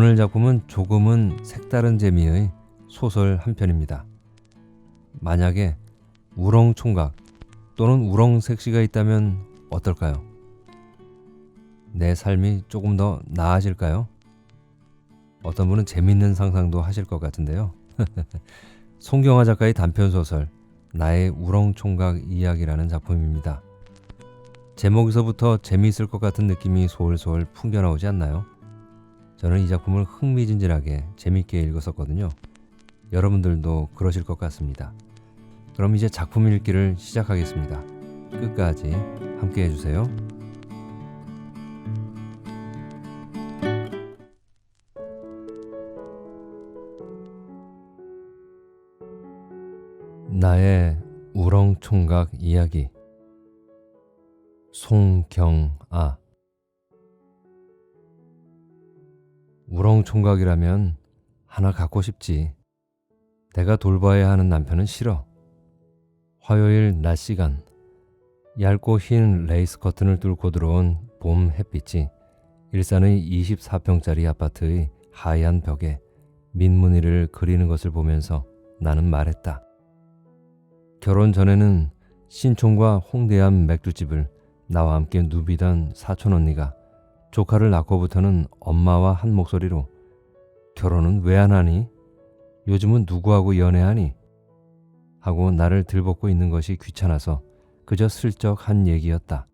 오늘 작품은 조금은 색다른 재미의 소설 한 편입니다. 만약에 우렁총각 또는 우렁색시가 있다면 어떨까요? 내 삶이 조금 더 나아질까요? 어떤 분은 재밌는 상상도 하실 것 같은데요. 송경화 작가의 단편소설 나의 우렁총각 이야기라는 작품입니다. 제목에서부터 재미있을 것 같은 느낌이 솔솔 풍겨나오지 않나요? 저는 이 작품을 흥미진진하게 재밌게 읽었었거든요. 여러분들도 그러실 것 같습니다. 그럼 이제 작품 읽기를 시작하겠습니다. 끝까지 함께 해주세요. 나의 우렁총각 이야기. 송경아. 우렁총각이라면 하나 갖고 싶지. 내가 돌봐야 하는 남편은 싫어. 화요일 낮 시간, 얇고 흰 레이스 커튼을 뚫고 들어온 봄 햇빛이 일산의 24평짜리 아파트의 하얀 벽에 민무늬를 그리는 것을 보면서 나는 말했다. 결혼 전에는 신촌과 홍대 앞 맥주집을 나와 함께 누비던 사촌 언니가 조카를 낳고부터는 엄마와 한 목소리로 결혼은 왜 안 하니? 요즘은 누구하고 연애하니? 하고 나를 들볶고 있는 것이 귀찮아서 그저 슬쩍 한 얘기였다.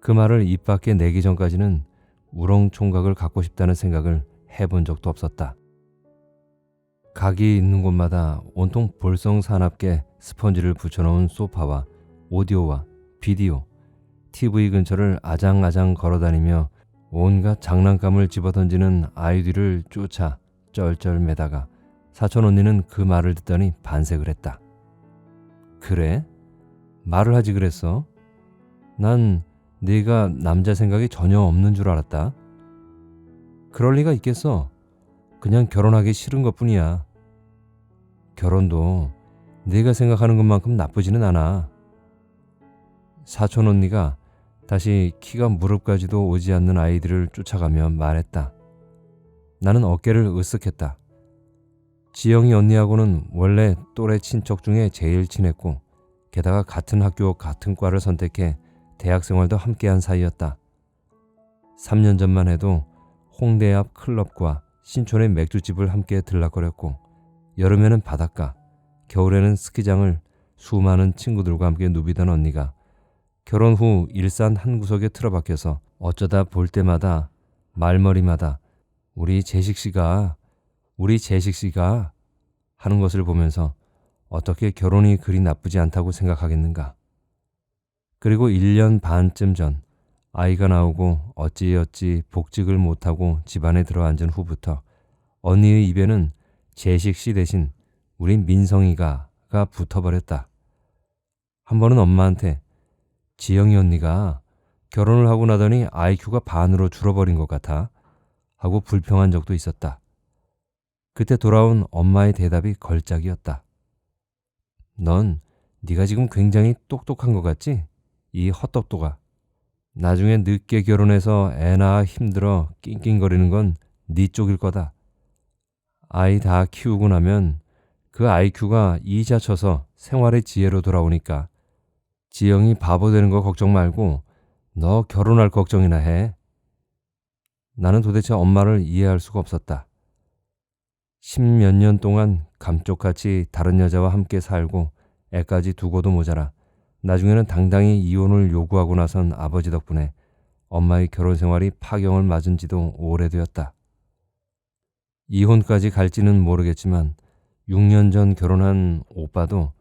그 말을 입 밖에 내기 전까지는 우렁총각을 갖고 싶다는 생각을 해본 적도 없었다. 각이 있는 곳마다 온통 볼성사납게 스펀지를 붙여놓은 소파와 오디오와 비디오, TV 근처를 아장아장 걸어다니며 온갖 장난감을 집어던지는 아이 뒤를 쫓아 쩔쩔매다가 사촌 언니는 그 말을 듣더니 반색을 했다. 그래? 말을 하지 그랬어? 난 네가 남자 생각이 전혀 없는 줄 알았다. 그럴 리가 있겠어. 그냥 결혼하기 싫은 것뿐이야. 결혼도 네가 생각하는 것만큼 나쁘지는 않아. 사촌 언니가 다시 키가 무릎까지도 오지 않는 아이들을 쫓아가며 말했다. 나는 어깨를 으쓱했다. 지영이 언니하고는 원래 또래 친척 중에 제일 친했고 게다가 같은 학교 같은 과를 선택해 대학 생활도 함께한 사이였다. 3년 전만 해도 홍대 앞 클럽과 신촌의 맥주집을 함께 들락거렸고 여름에는 바닷가, 겨울에는 스키장을 수많은 친구들과 함께 누비던 언니가 결혼 후 일산 한 구석에 틀어박혀서 어쩌다 볼 때마다 말머리마다 우리 재식씨가 하는 것을 보면서 어떻게 결혼이 그리 나쁘지 않다고 생각하겠는가. 그리고 1년 반쯤 전 아이가 나오고 어찌어찌 복직을 못하고 집안에 들어앉은 후부터 언니의 입에는 재식씨 대신 우린 민성이가 붙어버렸다. 한 번은 엄마한테 지영이 언니가 결혼을 하고 나더니 IQ가 반으로 줄어버린 것 같아 하고 불평한 적도 있었다. 그때 돌아온 엄마의 대답이 걸작이었다. 넌 네가 지금 굉장히 똑똑한 것 같지? 이 헛똑똑아. 나중에 늦게 결혼해서 애 낳아 힘들어 낑낑거리는 건 네 쪽일 거다. 아이 다 키우고 나면 그 IQ가 이자쳐서 생활의 지혜로 돌아오니까 지영이 바보 되는 거 걱정 말고 너 결혼할 걱정이나 해. 나는 도대체 엄마를 이해할 수가 없었다. 10몇 년 동안 감쪽같이 다른 여자와 함께 살고 애까지 두고도 모자라 나중에는 당당히 이혼을 요구하고 나선 아버지 덕분에 엄마의 결혼 생활이 파경을 맞은 지도 오래되었다. 이혼까지 갈지는 모르겠지만 6년 전 결혼한 오빠도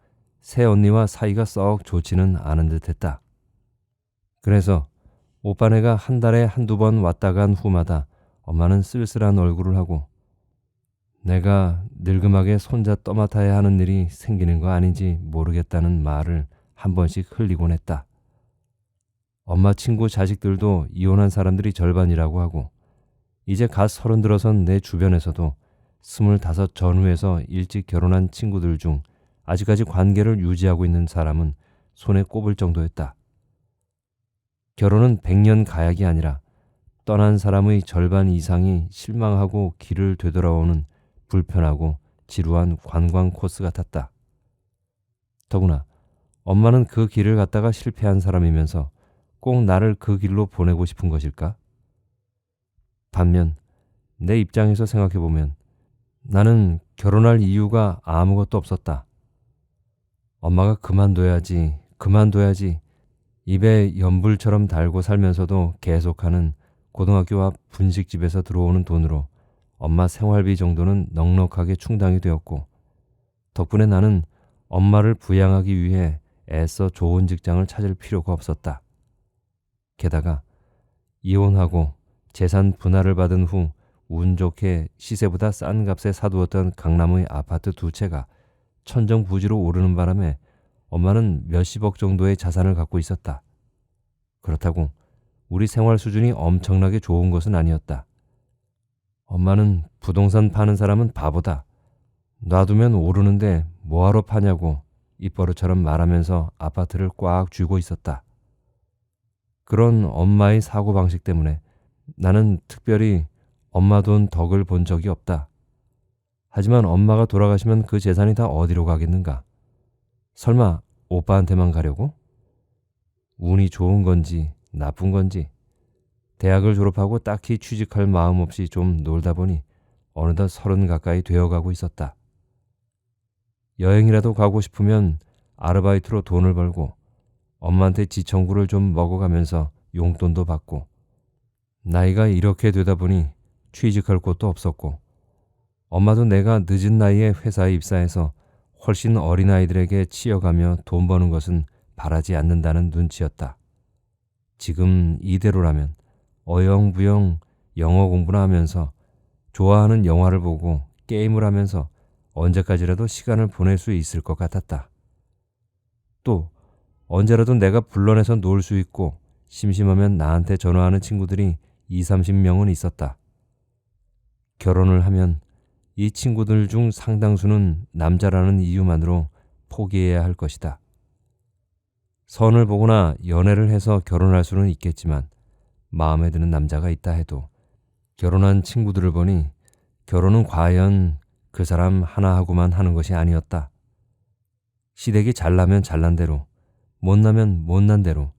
새 언니와 사이가 썩 좋지는 않은 듯했다. 그래서 오빠네가 한 달에 한두 번 왔다 간 후마다 엄마는 쓸쓸한 얼굴을 하고 내가 늙음하게 손자 떠맡아야 하는 일이 생기는 거 아닌지 모르겠다는 말을 한 번씩 흘리곤 했다. 엄마 친구 자식들도 이혼한 사람들이 절반이라고 하고 이제 갓 30 들어선 내 주변에서도 25 전후에서 일찍 결혼한 친구들 중 아직까지 관계를 유지하고 있는 사람은 손에 꼽을 정도였다. 결혼은 100년 가약이 아니라 떠난 사람의 절반 이상이 실망하고 길을 되돌아오는 불편하고 지루한 관광 코스 같았다. 더구나 엄마는 그 길을 갔다가 실패한 사람이면서 꼭 나를 그 길로 보내고 싶은 것일까? 반면 내 입장에서 생각해보면 나는 결혼할 이유가 아무것도 없었다. 엄마가 그만둬야지 입에 연불처럼 달고 살면서도 계속하는 고등학교 앞 분식집에서 들어오는 돈으로 엄마 생활비 정도는 넉넉하게 충당이 되었고, 덕분에 나는 엄마를 부양하기 위해 애써 좋은 직장을 찾을 필요가 없었다. 게다가 이혼하고 재산 분할을 받은 후 운 좋게 시세보다 싼 값에 사두었던 강남의 아파트 2채가 천정부지로 오르는 바람에 엄마는 몇십억 정도의 자산을 갖고 있었다. 그렇다고 우리 생활 수준이 엄청나게 좋은 것은 아니었다. 엄마는 부동산 파는 사람은 바보다. 놔두면 오르는데 뭐하러 파냐고 입버릇처럼 말하면서 아파트를 꽉 쥐고 있었다. 그런 엄마의 사고방식 때문에 나는 특별히 엄마 돈 덕을 본 적이 없다. 하지만 엄마가 돌아가시면 그 재산이 다 어디로 가겠는가? 설마 오빠한테만 가려고? 운이 좋은 건지 나쁜 건지 대학을 졸업하고 딱히 취직할 마음 없이 좀 놀다 보니 어느덧 30 가까이 되어가고 있었다. 여행이라도 가고 싶으면 아르바이트로 돈을 벌고 엄마한테 지청구를 좀 먹어가면서 용돈도 받고, 나이가 이렇게 되다 보니 취직할 곳도 없었고 엄마도 내가 늦은 나이에 회사에 입사해서 훨씬 어린 아이들에게 치여가며 돈 버는 것은 바라지 않는다는 눈치였다. 지금 이대로라면 어영부영 영어 공부나 하면서 좋아하는 영화를 보고 게임을 하면서 언제까지라도 시간을 보낼 수 있을 것 같았다. 또 언제라도 내가 불러내서 놀 수 있고 심심하면 나한테 전화하는 친구들이 20-30명은 있었다. 결혼을 하면 이 친구들 중 상당수는 남자라는 이유만으로 포기해야 할 것이다. 선을 보거나 연애를 해서 결혼할 수는 있겠지만 마음에 드는 남자가 있다 해도 결혼한 친구들을 보니 결혼은 과연 그 사람 하나하고만 하는 것이 아니었다. 시댁이 잘나면 잘난 대로, 못나면 못난 대로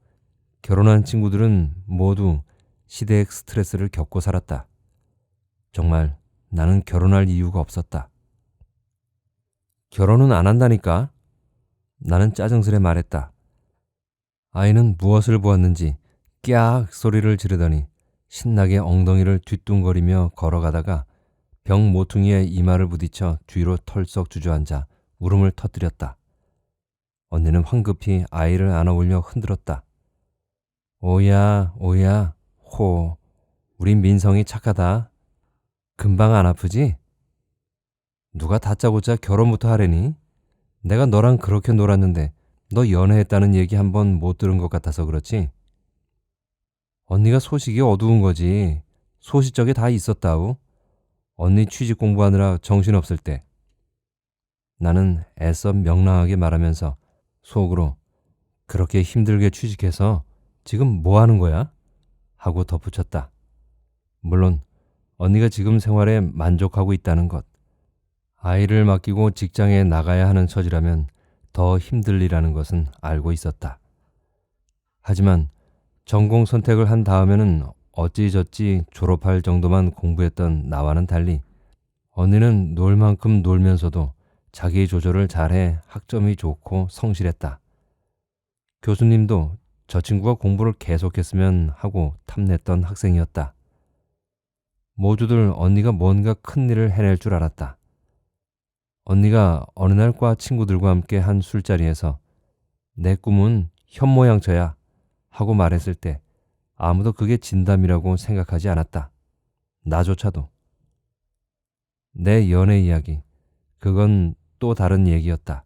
결혼한 친구들은 모두 시댁 스트레스를 겪고 살았다. 정말 나는 결혼할 이유가 없었다. 결혼은 안 한다니까? 나는 짜증스레 말했다. 아이는 무엇을 보았는지 깨악 소리를 지르더니 신나게 엉덩이를 뒤뚱거리며 걸어가다가 병 모퉁이에 이마를 부딪혀 뒤로 털썩 주저앉아 울음을 터뜨렸다. 언니는 황급히 아이를 안아올려 흔들었다. 오야, 호. 우리 민성이 착하다. 금방 안 아프지? 누가 다짜고짜 결혼부터 하래니? 내가 너랑 그렇게 놀았는데 너 연애했다는 얘기 한 번 못 들은 것 같아서 그렇지? 언니가 소식이 어두운 거지. 소시적에 다 있었다우. 언니 취직 공부하느라 정신없을 때. 나는 애써 명랑하게 말하면서 속으로 그렇게 힘들게 취직해서 지금 뭐 하는 거야? 하고 덧붙였다. 물론 언니가 지금 생활에 만족하고 있다는 것. 아이를 맡기고 직장에 나가야 하는 처지라면 더 힘들리라는 것은 알고 있었다. 하지만 전공 선택을 한 다음에는 어찌저찌 졸업할 정도만 공부했던 나와는 달리 언니는 놀 만큼 놀면서도 자기 조절을 잘해 학점이 좋고 성실했다. 교수님도 저 친구가 공부를 계속했으면 하고 탐냈던 학생이었다. 모두들 언니가 뭔가 큰일을 해낼 줄 알았다. 언니가 어느 날 과 친구들과 함께 한 술자리에서 내 꿈은 현모양처야 하고 말했을 때 아무도 그게 진담이라고 생각하지 않았다. 나조차도. 내 연애 이야기, 그건 또 다른 얘기였다.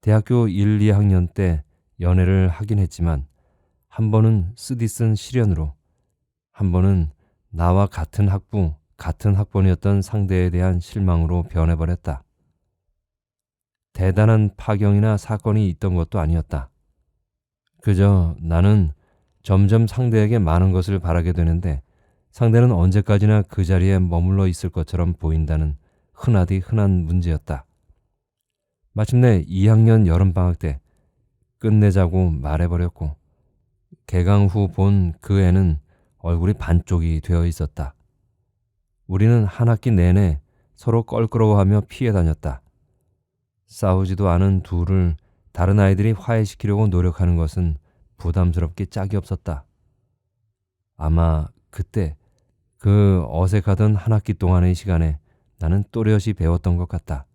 대학교 1, 2학년 때 연애를 하긴 했지만 한 번은 쓰디쓴 시련으로, 한 번은 나와 같은 학부, 같은 학번이었던 상대에 대한 실망으로 변해버렸다. 대단한 파경이나 사건이 있던 것도 아니었다. 그저 나는 점점 상대에게 많은 것을 바라게 되는데 상대는 언제까지나 그 자리에 머물러 있을 것처럼 보인다는 흔하디 흔한 문제였다. 마침내 2학년 여름방학 때 끝내자고 말해버렸고 개강 후 본 그 애는 얼굴이 반쪽이 되어 있었다. 우리는 한 학기 내내 서로 껄끄러워하며 피해 다녔다. 싸우지도 않은 둘을 다른 아이들이 화해시키려고 노력하는 것은 부담스럽게 짝이 없었다. 아마 그때 그 어색하던 한 학기 동안의 시간에 나는 또렷이 배웠던 것 같다.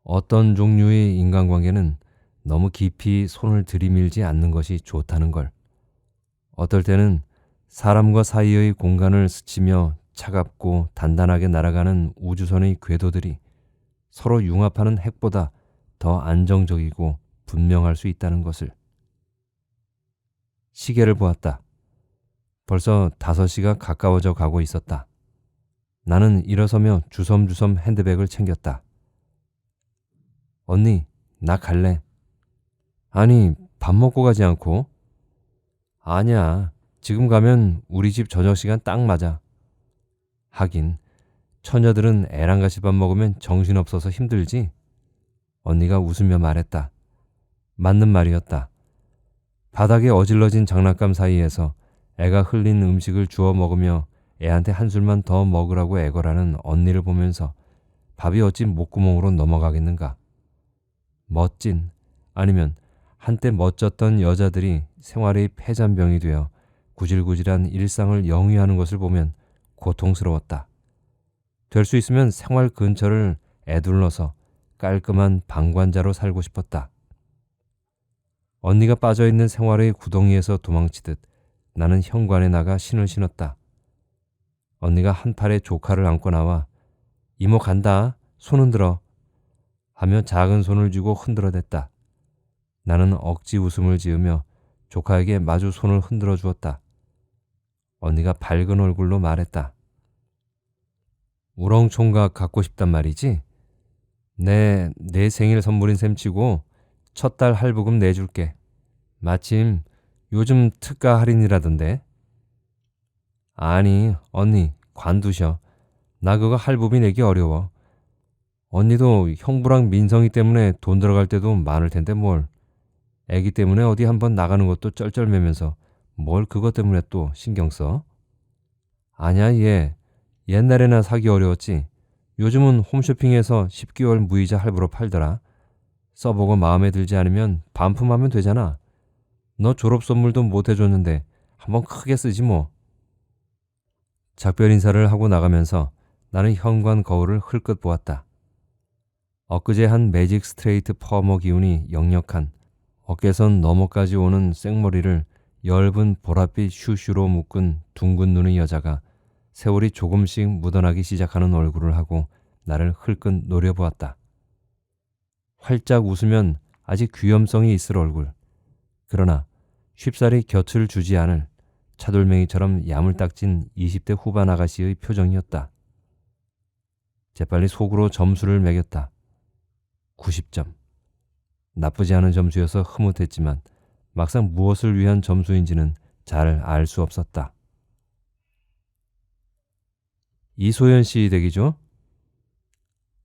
어떤 종류의 인간관계는 너무 깊이 손을 들이밀지 않는 것이 좋다는 걸. 어떨 때는 사람과 사이의 공간을 스치며 차갑고 단단하게 날아가는 우주선의 궤도들이 서로 융합하는 핵보다 더 안정적이고 분명할 수 있다는 것을. 시계를 보았다. 벌써 5시가 가까워져 가고 있었다. 나는 일어서며 주섬주섬 핸드백을 챙겼다. 언니, 나 갈래. 아니, 밥 먹고 가지 않고? 아니야, 지금 가면 우리 집 저녁 시간 딱 맞아. 하긴 처녀들은 애랑 같이 밥 먹으면 정신없어서 힘들지? 언니가 웃으며 말했다. 맞는 말이었다. 바닥에 어질러진 장난감 사이에서 애가 흘린 음식을 주워 먹으며 애한테 한술만 더 먹으라고 애걸하는 언니를 보면서 밥이 어찌 목구멍으로 넘어가겠는가. 멋진, 아니면 한때 멋졌던 여자들이 생활의 폐잔병이 되어 구질구질한 일상을 영위하는 것을 보면 고통스러웠다. 될 수 있으면 생활 근처를 애둘러서 깔끔한 방관자로 살고 싶었다. 언니가 빠져있는 생활의 구덩이에서 도망치듯 나는 현관에 나가 신을 신었다. 언니가 한 팔에 조카를 안고 나와 이모 간다, 손 흔들어 하며 작은 손을 쥐고 흔들어댔다. 나는 억지 웃음을 지으며 조카에게 마주 손을 흔들어 주었다. 언니가 밝은 얼굴로 말했다. 우렁총각 갖고 싶단 말이지? 내 생일 선물인 셈치고 첫 달 할부금 내줄게. 마침 요즘 특가 할인이라던데. 아니, 언니 관두셔. 나 그거 할부비 내기 어려워. 언니도 형부랑 민성이 때문에 돈 들어갈 때도 많을 텐데 뭘. 애기 때문에 어디 한번 나가는 것도 쩔쩔매면서 뭘 그것 때문에 또 신경 써? 아니야, 얘. 옛날에나 사기 어려웠지. 요즘은 홈쇼핑에서 10개월 무이자 할부로 팔더라. 써보고 마음에 들지 않으면 반품하면 되잖아. 너 졸업 선물도 못 해줬는데 한번 크게 쓰지 뭐. 작별 인사를 하고 나가면서 나는 현관 거울을 흘끗 보았다. 엊그제 한 매직 스트레이트 퍼머 기운이 역력한 어깨선 너머까지 오는 생머리를 엷은 보랏빛 슈슈로 묶은 둥근 눈의 여자가 세월이 조금씩 묻어나기 시작하는 얼굴을 하고 나를 흘끗 노려보았다. 활짝 웃으면 아직 귀염성이 있을 얼굴. 그러나 쉽사리 곁을 주지 않을 차돌맹이처럼 야물딱진 20대 후반 아가씨의 표정이었다. 재빨리 속으로 점수를 매겼다. 90점. 나쁘지 않은 점수여서 흐뭇했지만 막상 무엇을 위한 점수인지는 잘 알 수 없었다. 이소연 씨 댁이죠?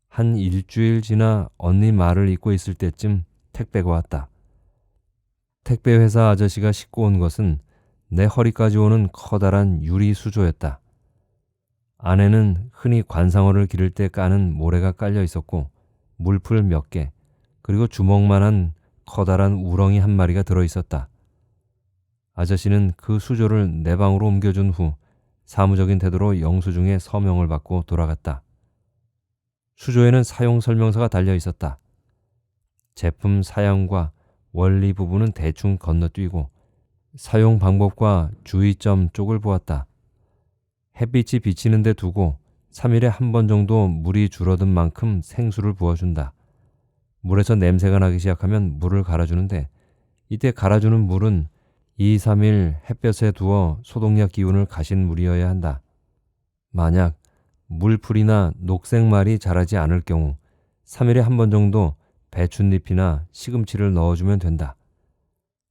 한 일주일 지나 언니 말을 잊고 있을 때쯤 택배가 왔다. 택배 회사 아저씨가 싣고 온 것은 내 허리까지 오는 커다란 유리 수조였다. 안에는 흔히 관상어를 기를 때 까는 모래가 깔려 있었고 물풀 몇 개, 그리고 주먹만한 커다란 우렁이 한 마리가 들어있었다. 아저씨는 그 수조를 내 방으로 옮겨준 후 사무적인 태도로 영수증에 서명을 받고 돌아갔다. 수조에는 사용 설명서가 달려 있었다. 제품 사양과 원리 부분은 대충 건너뛰고 사용 방법과 주의점 쪽을 보았다. 햇빛이 비치는 데 두고 3일에 한 번 정도 물이 줄어든 만큼 생수를 부어준다. 물에서 냄새가 나기 시작하면 물을 갈아주는데 이때 갈아주는 물은 2, 3일 햇볕에 두어 소독약 기운을 가신 물이어야 한다. 만약 물풀이나 녹색말이 자라지 않을 경우 3일에 한 번 정도 배춧잎이나 시금치를 넣어주면 된다.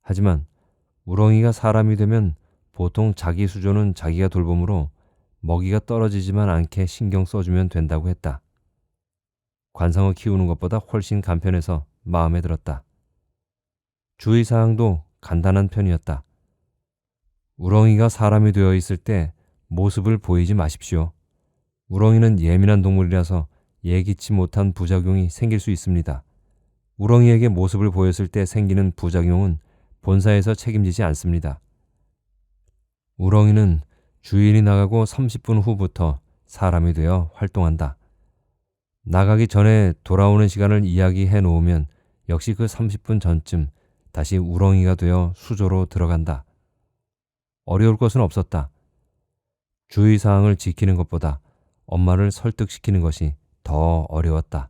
하지만 우렁이가 사람이 되면 보통 자기 수조는 자기가 돌보므로 먹이가 떨어지지만 않게 신경 써주면 된다고 했다. 관상어 키우는 것보다 훨씬 간편해서 마음에 들었다. 주의사항도 간단한 편이었다. 우렁이가 사람이 되어 있을 때 모습을 보이지 마십시오. 우렁이는 예민한 동물이라서 예기치 못한 부작용이 생길 수 있습니다. 우렁이에게 모습을 보였을 때 생기는 부작용은 본사에서 책임지지 않습니다. 우렁이는 주인이 나가고 30분 후부터 사람이 되어 활동한다. 나가기 전에 돌아오는 시간을 이야기해 놓으면 역시 그 30분 전쯤 다시 우렁이가 되어 수조로 들어간다. 어려울 것은 없었다. 주의사항을 지키는 것보다 엄마를 설득시키는 것이 더 어려웠다.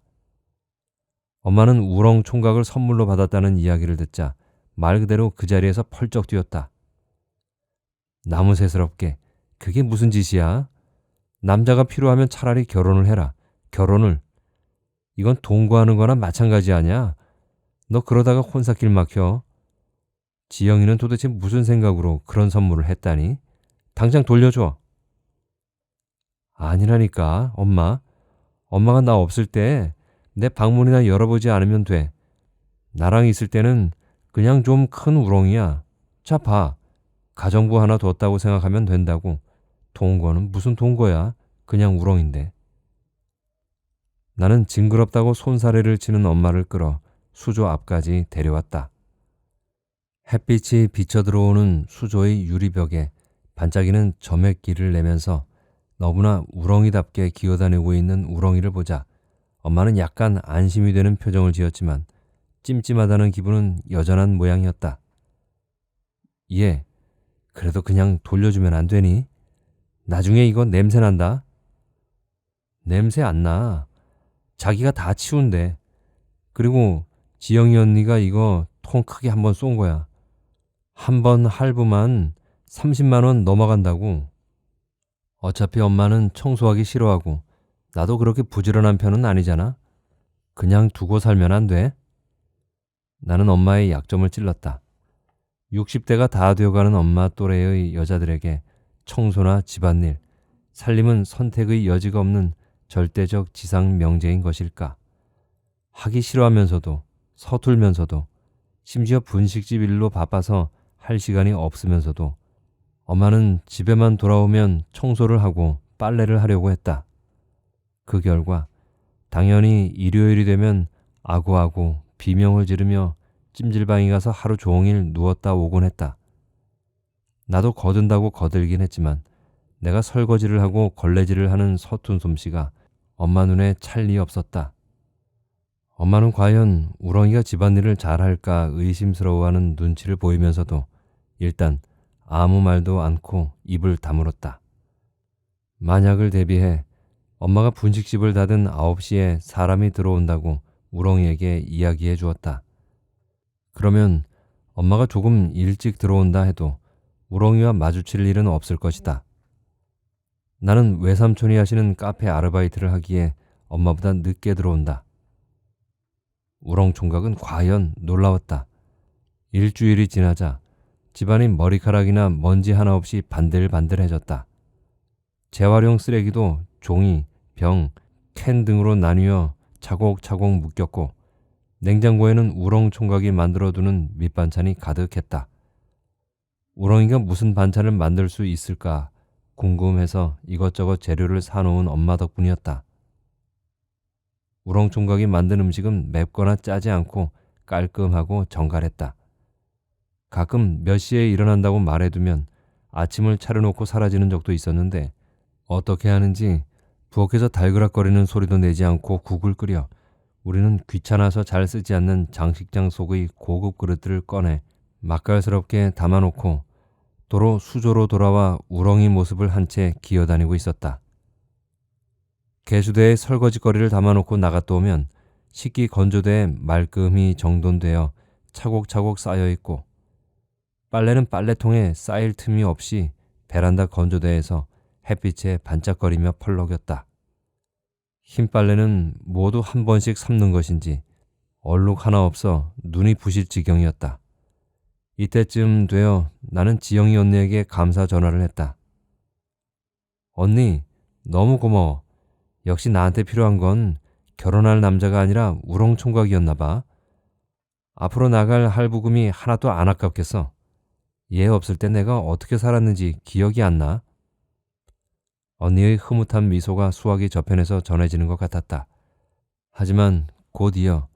엄마는 우렁 총각을 선물로 받았다는 이야기를 듣자 말 그대로 그 자리에서 펄쩍 뛰었다. 나무새스럽게 그게 무슨 짓이야? 남자가 필요하면 차라리 결혼을 해라. 결혼을. 이건 동거하는 거나 마찬가지 아니야? 너 그러다가 혼사길 막혀. 지영이는 도대체 무슨 생각으로 그런 선물을 했다니? 당장 돌려줘. 아니라니까, 엄마. 엄마가 나 없을 때 내 방문이나 열어보지 않으면 돼. 나랑 있을 때는 그냥 좀 큰 우렁이야. 자, 봐. 가정부 하나 뒀다고 생각하면 된다고. 동거는 무슨 동거야? 그냥 우렁인데. 나는 징그럽다고 손사래를 치는 엄마를 끌어 수조 앞까지 데려왔다. 햇빛이 비쳐 들어오는 수조의 유리벽에 반짝이는 점액기를 내면서 너무나 우렁이답게 기어다니고 있는 우렁이를 보자 엄마는 약간 안심이 되는 표정을 지었지만 찜찜하다는 기분은 여전한 모양이었다. 얘, 그래도 그냥 돌려주면 안 되니? 나중에 이거 냄새 난다. 냄새 안 나. 자기가 다 치운대. 그리고 지영이 언니가 이거 통 크게 한번 쏜 거야. 한 번 할부만 30만 원 넘어간다고. 어차피 엄마는 청소하기 싫어하고 나도 그렇게 부지런한 편은 아니잖아. 그냥 두고 살면 안 돼? 나는 엄마의 약점을 찔렀다. 60대가 다 되어가는 엄마 또래의 여자들에게 청소나 집안일, 살림은 선택의 여지가 없는 절대적 지상 명제인 것일까? 하기 싫어하면서도 서툴면서도 심지어 분식집 일로 바빠서 할 시간이 없으면서도 엄마는 집에만 돌아오면 청소를 하고 빨래를 하려고 했다. 그 결과 당연히 일요일이 되면 아구아구 비명을 지르며 찜질방에 가서 하루 종일 누웠다 오곤 했다. 나도 거든다고 거들긴 했지만 내가 설거지를 하고 걸레질을 하는 서툰 솜씨가 엄마 눈에 찰 리 없었다. 엄마는 과연 우렁이가 집안일을 잘할까 의심스러워하는 눈치를 보이면서도 일단 아무 말도 않고 입을 다물었다. 만약을 대비해 엄마가 분식집을 닫은 9시에 사람이 들어온다고 우렁이에게 이야기해 주었다. 그러면 엄마가 조금 일찍 들어온다 해도 우렁이와 마주칠 일은 없을 것이다. 나는 외삼촌이 하시는 카페 아르바이트를 하기에 엄마보다 늦게 들어온다. 우렁 총각은 과연 놀라웠다. 일주일이 지나자 집안이 머리카락이나 먼지 하나 없이 반들반들해졌다. 재활용 쓰레기도 종이, 병, 캔 등으로 나뉘어 차곡차곡 묶였고 냉장고에는 우렁 총각이 만들어두는 밑반찬이 가득했다. 우렁이가 무슨 반찬을 만들 수 있을까 궁금해서 이것저것 재료를 사놓은 엄마 덕분이었다. 우렁 총각이 만든 음식은 맵거나 짜지 않고 깔끔하고 정갈했다. 가끔 몇 시에 일어난다고 말해두면 아침을 차려놓고 사라지는 적도 있었는데 어떻게 하는지 부엌에서 달그락거리는 소리도 내지 않고 국을 끓여 우리는 귀찮아서 잘 쓰지 않는 장식장 속의 고급 그릇들을 꺼내 맛깔스럽게 담아놓고 도로 수조로 돌아와 우렁이 모습을 한 채 기어다니고 있었다. 개수대에 설거지거리를 담아놓고 나갔다 오면 식기 건조대에 말끔히 정돈되어 차곡차곡 쌓여있고 빨래는 빨래통에 쌓일 틈이 없이 베란다 건조대에서 햇빛에 반짝거리며 펄럭였다. 흰 빨래는 모두 한 번씩 삶는 것인지 얼룩 하나 없어 눈이 부실 지경이었다. 이때쯤 되어 나는 지영이 언니에게 감사 전화를 했다. 언니, 너무 고마워. 역시 나한테 필요한 건 결혼할 남자가 아니라 우렁총각이었나 봐. 앞으로 나갈 할부금이 하나도 안 아깝겠어. 얘 없을 때 내가 어떻게 살았는지 기억이 안 나. 언니의 흐뭇한 미소가 수화기 저편에서 전해지는 것 같았다. 하지만 곧 이어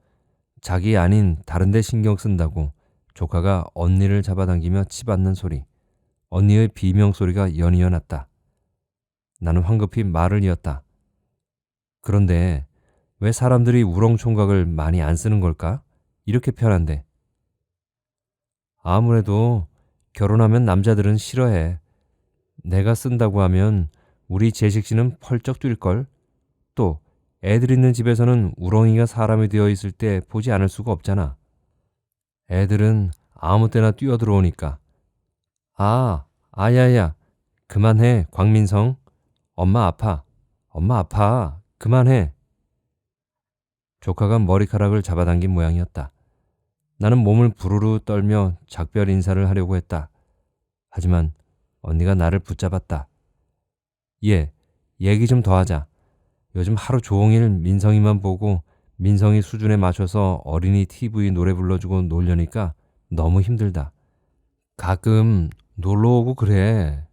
자기 아닌 다른 데 신경 쓴다고 조카가 언니를 잡아당기며 치받는 소리, 언니의 비명 소리가 연이어 났다. 나는 황급히 말을 이었다. 그런데 왜 사람들이 우렁총각을 많이 안 쓰는 걸까? 이렇게 편한데. 아무래도 결혼하면 남자들은 싫어해. 내가 쓴다고 하면 우리 재식 씨는 펄쩍 뛸걸? 또 애들 있는 집에서는 우렁이가 사람이 되어 있을 때 보지 않을 수가 없잖아. 애들은 아무 때나 뛰어들어오니까. 아야야, 그만해, 광민성. 엄마 아파. 엄마 아파. 그만해. 조카가 머리카락을 잡아당긴 모양이었다. 나는 몸을 부르르 떨며 작별 인사를 하려고 했다. 하지만 언니가 나를 붙잡았다. 얘기 좀 더 하자. 요즘 하루 종일 민성이만 보고 민성이 수준에 맞춰서 어린이 TV 노래 불러주고 놀려니까 너무 힘들다. 가끔 놀러 오고 그래.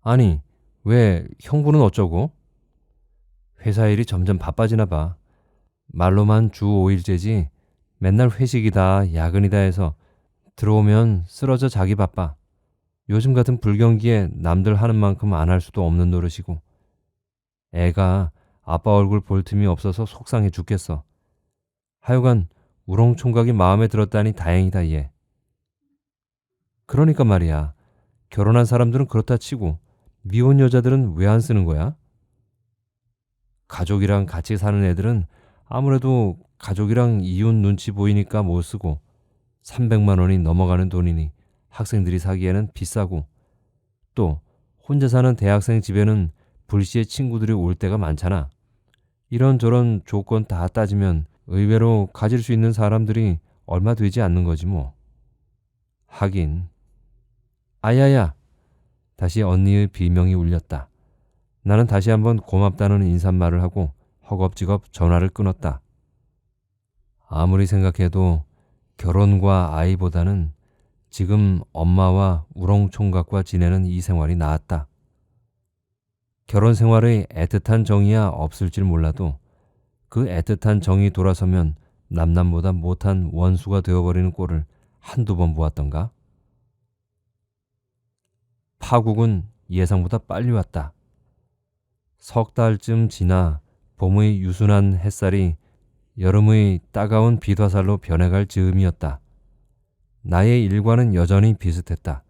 아니, 왜 형부는 어쩌고? 회사 일이 점점 바빠지나 봐. 말로만 주 5일째지 맨날 회식이다 야근이다 해서 들어오면 쓰러져 자기 바빠. 요즘 같은 불경기에 남들 하는 만큼 안 할 수도 없는 노릇이고. 애가 아빠 얼굴 볼 틈이 없어서 속상해 죽겠어. 하여간 우렁총각이 마음에 들었다니 다행이다 얘. 그러니까 말이야. 결혼한 사람들은 그렇다 치고 미혼 여자들은 왜 안 쓰는 거야? 가족이랑 같이 사는 애들은 아무래도 가족이랑 이웃 눈치 보이니까 못 쓰고 300만 원이 넘어가는 돈이니 학생들이 사기에는 비싸고 또 혼자 사는 대학생 집에는 불시에 친구들이 올 때가 많잖아. 이런저런 조건 다 따지면 의외로 가질 수 있는 사람들이 얼마 되지 않는 거지 뭐. 하긴. 아야야. 다시 언니의 비명이 울렸다. 나는 다시 한번 고맙다는 인사말을 하고 허겁지겁 전화를 끊었다. 아무리 생각해도 결혼과 아이보다는 지금 엄마와 우렁총각과 지내는 이 생활이 나았다. 결혼 생활의 애틋한 정이야 없을지 몰라도 그 애틋한 정이 돌아서면 남남보다 못한 원수가 되어버리는 꼴을 한두 번 보았던가? 파국은 예상보다 빨리 왔다. 석 달쯤 지나 봄의 유순한 햇살이 여름의 따가운 빛화살로 변해갈 즈음이었다. 나의 일과는 여전히 비슷했다.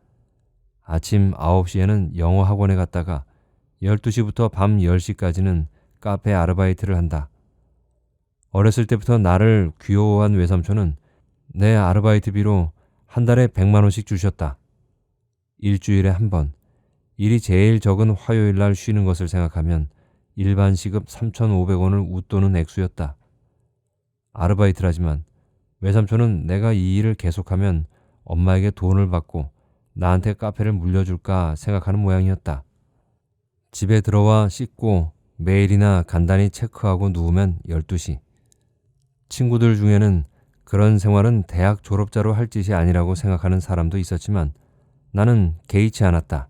아침 9시에는 영어 학원에 갔다가 12시부터 밤 10시까지는 카페 아르바이트를 한다. 어렸을 때부터 나를 귀여워한 외삼촌은 내 아르바이트비로 한 달에 100만 원씩 주셨다. 일주일에 한 번, 일이 제일 적은 화요일 날 쉬는 것을 생각하면 일반 시급 3,500원을 웃도는 액수였다. 아르바이트라지만 외삼촌은 내가 이 일을 계속하면 엄마에게 돈을 받고 나한테 카페를 물려줄까 생각하는 모양이었다. 집에 들어와 씻고 메일이나 간단히 체크하고 누우면 12시. 친구들 중에는 그런 생활은 대학 졸업자로 할 짓이 아니라고 생각하는 사람도 있었지만 나는 개의치 않았다.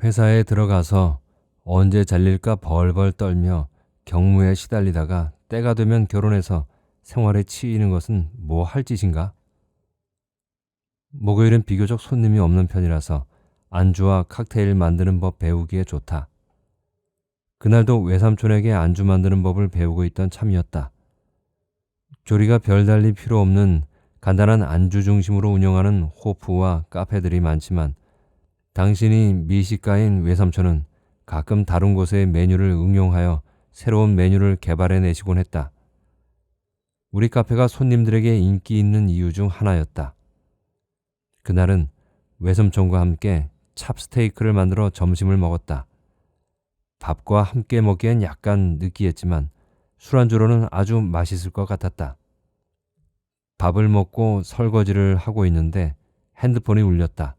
회사에 들어가서 언제 잘릴까 벌벌 떨며 경무에 시달리다가 때가 되면 결혼해서 생활에 치이는 것은 뭐 할 짓인가? 목요일은 비교적 손님이 없는 편이라서 안주와 칵테일 만드는 법 배우기에 좋다. 그날도 외삼촌에게 안주 만드는 법을 배우고 있던 참이었다. 조리가 별달리 필요 없는 간단한 안주 중심으로 운영하는 호프와 카페들이 많지만 당신이 미식가인 외삼촌은 가끔 다른 곳의 메뉴를 응용하여 새로운 메뉴를 개발해내시곤 했다. 우리 카페가 손님들에게 인기 있는 이유 중 하나였다. 그날은 외삼촌과 함께 찹스테이크를 만들어 점심을 먹었다. 밥과 함께 먹기엔 약간 느끼했지만 술안주로는 아주 맛있을 것 같았다. 밥을 먹고 설거지를 하고 있는데 핸드폰이 울렸다.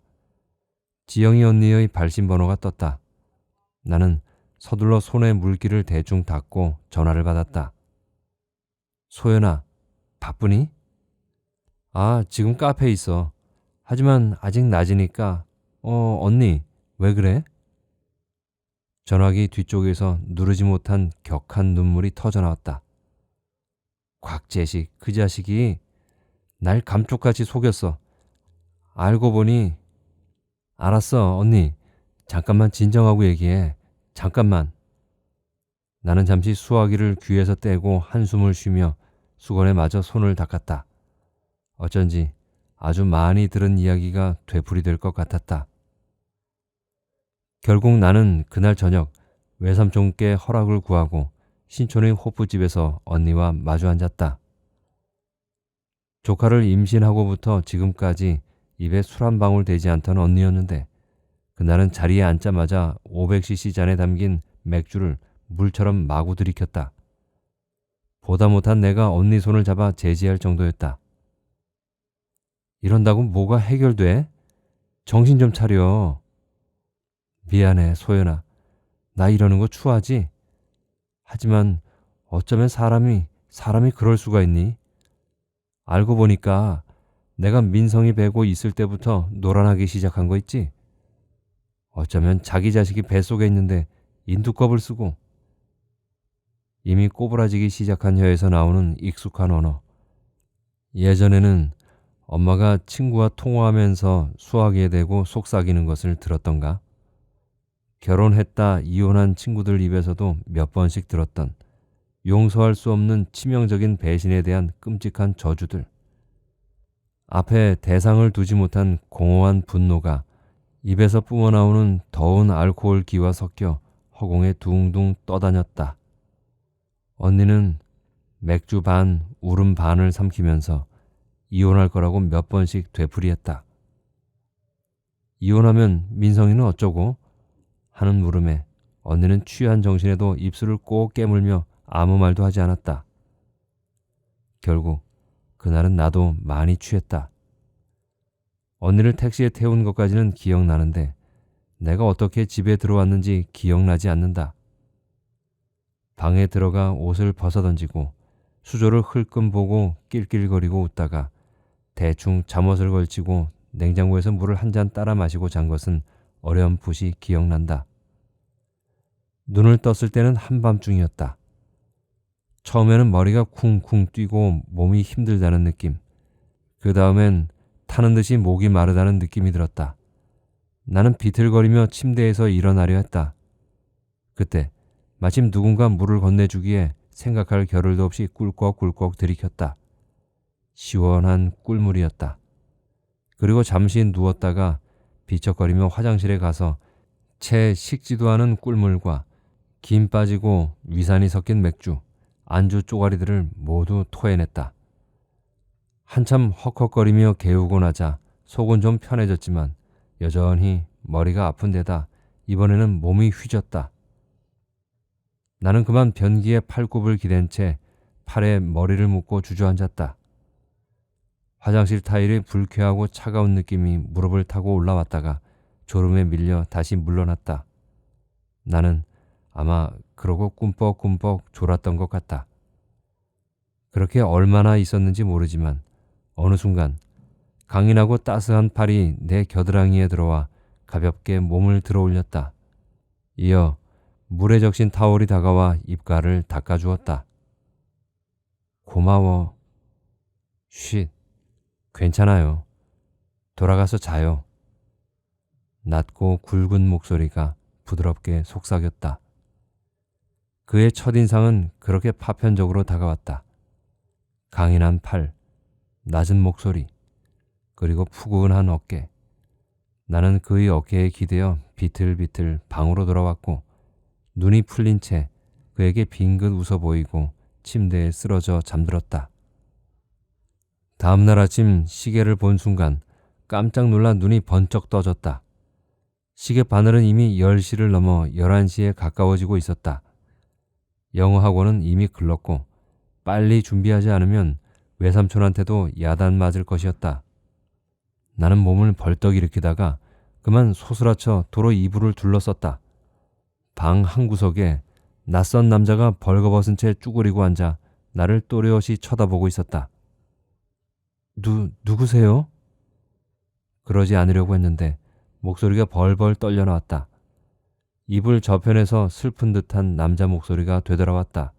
지영이 언니의 발신번호가 떴다. 나는 서둘러 손에 물기를 대충 닦고 전화를 받았다. 소연아, 바쁘니? 아, 지금 카페에 있어. 하지만 아직 낮이니까. 언니, 왜 그래? 전화기 뒤쪽에서 누르지 못한 격한 눈물이 터져나왔다. 곽재식, 그 자식이 날 감쪽같이 속였어. 알고 보니. 알았어, 언니. 잠깐만 진정하고 얘기해. 잠깐만. 나는 잠시 수화기를 귀에서 떼고 한숨을 쉬며 수건에 마저 손을 닦았다. 어쩐지 아주 많이 들은 이야기가 되풀이될 것 같았다. 결국 나는 그날 저녁 외삼촌께 허락을 구하고 신촌의 호프집에서 언니와 마주 앉았다. 조카를 임신하고부터 지금까지 입에 술 한 방울 되지 않던 언니였는데 그날은 자리에 앉자마자 500cc 잔에 담긴 맥주를 물처럼 마구 들이켰다. 보다 못한 내가 언니 손을 잡아 제지할 정도였다. 이런다고 뭐가 해결돼? 정신 좀 차려. 미안해, 소연아. 나 이러는 거 추하지? 하지만 어쩌면 사람이 그럴 수가 있니? 알고 보니까 내가 민성이 배고 있을 때부터 노란하기 시작한 거 있지? 어쩌면 자기 자식이 뱃속에 있는데 인두껍을 쓰고. 이미 꼬부라지기 시작한 혀에서 나오는 익숙한 언어. 예전에는 엄마가 친구와 통화하면서 수화기에 대고 속삭이는 것을 들었던가? 결혼했다 이혼한 친구들 입에서도 몇 번씩 들었던 용서할 수 없는 치명적인 배신에 대한 끔찍한 저주들. 앞에 대상을 두지 못한 공허한 분노가 입에서 뿜어나오는 더운 알코올 기와 섞여 허공에 둥둥 떠다녔다. 언니는 맥주 반, 울음 반을 삼키면서 이혼할 거라고 몇 번씩 되풀이했다. 이혼하면 민성이는 어쩌고? 하는 물음에 언니는 취한 정신에도 입술을 꼭 깨물며 아무 말도 하지 않았다. 결국 그날은 나도 많이 취했다. 언니를 택시에 태운 것까지는 기억나는데 내가 어떻게 집에 들어왔는지 기억나지 않는다. 방에 들어가 옷을 벗어던지고 수조를 흘끔 보고 낄낄거리고 웃다가 대충 잠옷을 걸치고 냉장고에서 물을 한 잔 따라 마시고 잔 것은 어렴풋이 기억난다. 눈을 떴을 때는 한밤중이었다. 처음에는 머리가 쿵쿵 뛰고 몸이 힘들다는 느낌. 그 다음엔 타는 듯이 목이 마르다는 느낌이 들었다. 나는 비틀거리며 침대에서 일어나려 했다. 그때 마침 누군가 물을 건네주기에 생각할 겨를도 없이 꿀꺽꿀꺽 들이켰다. 시원한 꿀물이었다. 그리고 잠시 누웠다가 비척거리며 화장실에 가서 채 식지도 않은 꿀물과 김 빠지고 위산이 섞인 맥주, 안주 쪼가리들을 모두 토해냈다. 한참 헉헉거리며 개우고 나자 속은 좀 편해졌지만 여전히 머리가 아픈 데다 이번에는 몸이 휘졌다. 나는 그만 변기에 팔굽을 기댄 채 팔에 머리를 묶고 주저앉았다. 화장실 타일이 불쾌하고 차가운 느낌이 무릎을 타고 올라왔다가 졸음에 밀려 다시 물러났다. 나는 아마 그러고 꿈뻑꿈뻑 졸았던 것 같다. 그렇게 얼마나 있었는지 모르지만 어느 순간 강인하고 따스한 팔이 내 겨드랑이에 들어와 가볍게 몸을 들어 올렸다. 이어 물에 적신 타올이 다가와 입가를 닦아주었다. 고마워. 쉿. 괜찮아요. 돌아가서 자요. 낮고 굵은 목소리가 부드럽게 속삭였다. 그의 첫인상은 그렇게 파편적으로 다가왔다. 강인한 팔, 낮은 목소리, 그리고 푸근한 어깨. 나는 그의 어깨에 기대어 비틀비틀 방으로 돌아왔고 눈이 풀린 채 그에게 빙긋 웃어 보이고 침대에 쓰러져 잠들었다. 다음날 아침 시계를 본 순간 깜짝 놀라 눈이 번쩍 떠졌다. 시계 바늘은 이미 10시를 넘어 11시에 가까워지고 있었다. 영어 학원은 이미 글렀고 빨리 준비하지 않으면 외삼촌한테도 야단 맞을 것이었다. 나는 몸을 벌떡 일으키다가 그만 소스라쳐 도로 이불을 둘러썼다. 방 한구석에 낯선 남자가 벌거벗은 채 쭈그리고 앉아 나를 또렷이 쳐다보고 있었다. 누구세요? 그러지 않으려고 했는데 목소리가 벌벌 떨려 나왔다. 이불 저편에서 슬픈 듯한 남자 목소리가 되돌아왔다.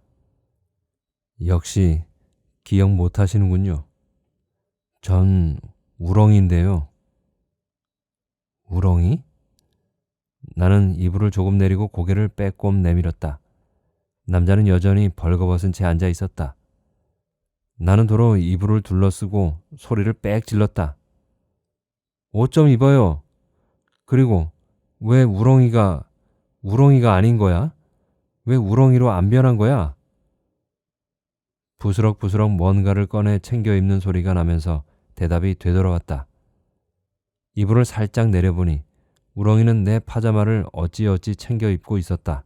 역시 기억 못 하시는군요. 전 우렁인데요. 우렁이? 나는 이불을 조금 내리고 고개를 빼꼼 내밀었다. 남자는 여전히 벌거벗은 채 앉아 있었다. 나는 도로 이불을 둘러쓰고 소리를 빽 질렀다. 옷 좀 입어요. 그리고 왜 우렁이가 아닌 거야? 왜 우렁이로 안 변한 거야? 부스럭부스럭 뭔가를 꺼내 챙겨 입는 소리가 나면서 대답이 되돌아왔다. 이불을 살짝 내려보니 우렁이는 내 파자마를 어찌어찌 챙겨 입고 있었다.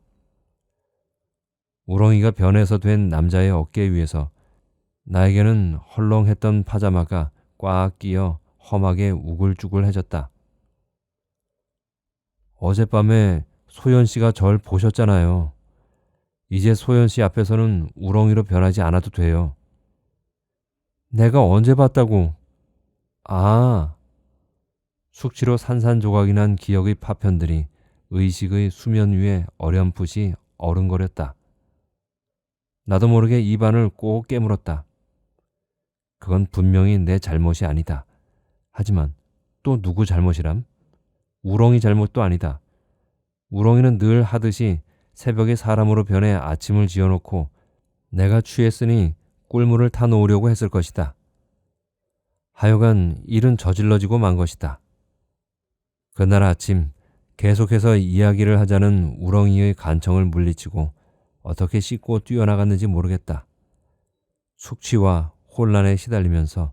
우렁이가 변해서 된 남자의 어깨 위에서 나에게는 헐렁했던 파자마가 꽉 끼어 험하게 우글쭈글해졌다. 어젯밤에 소연 씨가 절 보셨잖아요. 이제 소연 씨 앞에서는 우렁이로 변하지 않아도 돼요. 내가 언제 봤다고? 아, 숙취로 산산조각이 난 기억의 파편들이 의식의 수면 위에 어렴풋이 어른거렸다. 나도 모르게 입안을 꼭 깨물었다. 그건 분명히 내 잘못이 아니다. 하지만 또 누구 잘못이람? 우렁이 잘못도 아니다. 우렁이는 늘 하듯이 새벽에 사람으로 변해 아침을 지어놓고 내가 취했으니 꿀물을 타놓으려고 했을 것이다. 하여간 일은 저질러지고 만 것이다. 그날 아침 계속해서 이야기를 하자는 우렁이의 간청을 물리치고 어떻게 씻고 뛰어나갔는지 모르겠다. 숙취와 혼란에 시달리면서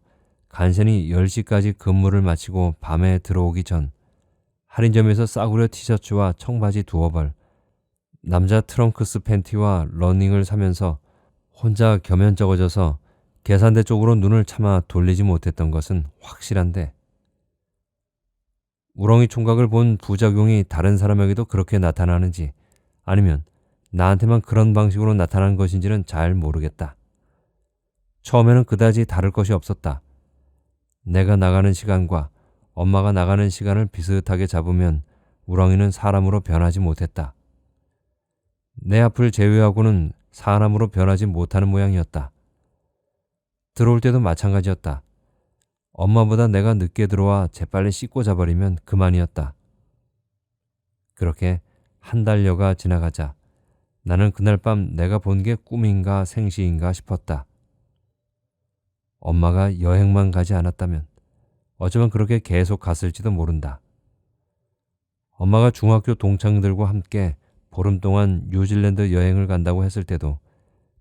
간신히 10시까지 근무를 마치고 밤에 들어오기 전 할인점에서 싸구려 티셔츠와 청바지 2벌, 남자 트렁크스 팬티와 러닝을 사면서 혼자 겸연쩍어져서 계산대 쪽으로 눈을 차마 돌리지 못했던 것은 확실한데 우렁이 총각을 본 부작용이 다른 사람에게도 그렇게 나타나는지 아니면 나한테만 그런 방식으로 나타난 것인지는 잘 모르겠다. 처음에는 그다지 다를 것이 없었다. 내가 나가는 시간과 엄마가 나가는 시간을 비슷하게 잡으면 우렁이는 사람으로 변하지 못했다. 내 앞을 제외하고는 사람으로 변하지 못하는 모양이었다. 들어올 때도 마찬가지였다. 엄마보다 내가 늦게 들어와 재빨리 씻고 자버리면 그만이었다. 그렇게 한 달여가 지나가자 나는 그날 밤 내가 본 게 꿈인가 생시인가 싶었다. 엄마가 여행만 가지 않았다면 어쩌면 그렇게 계속 갔을지도 모른다. 엄마가 중학교 동창들과 함께 보름 동안 뉴질랜드 여행을 간다고 했을 때도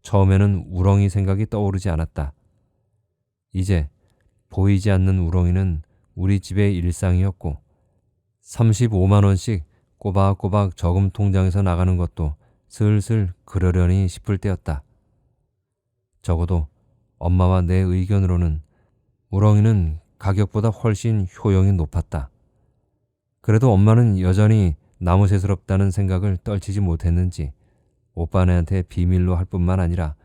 처음에는 우렁이 생각이 떠오르지 않았다. 이제 보이지 않는 우렁이는 우리 집의 일상이었고 35만 원씩 꼬박꼬박 저금 통장에서 나가는 것도 슬슬 그러려니 싶을 때였다. 적어도 엄마와 내 의견으로는 우렁이는 가격보다 훨씬 효용이 높았다. 그래도 엄마는 여전히 나무새스럽다는 생각을 떨치지 못했는지 오빠네한테 비밀로 할 뿐만 아니라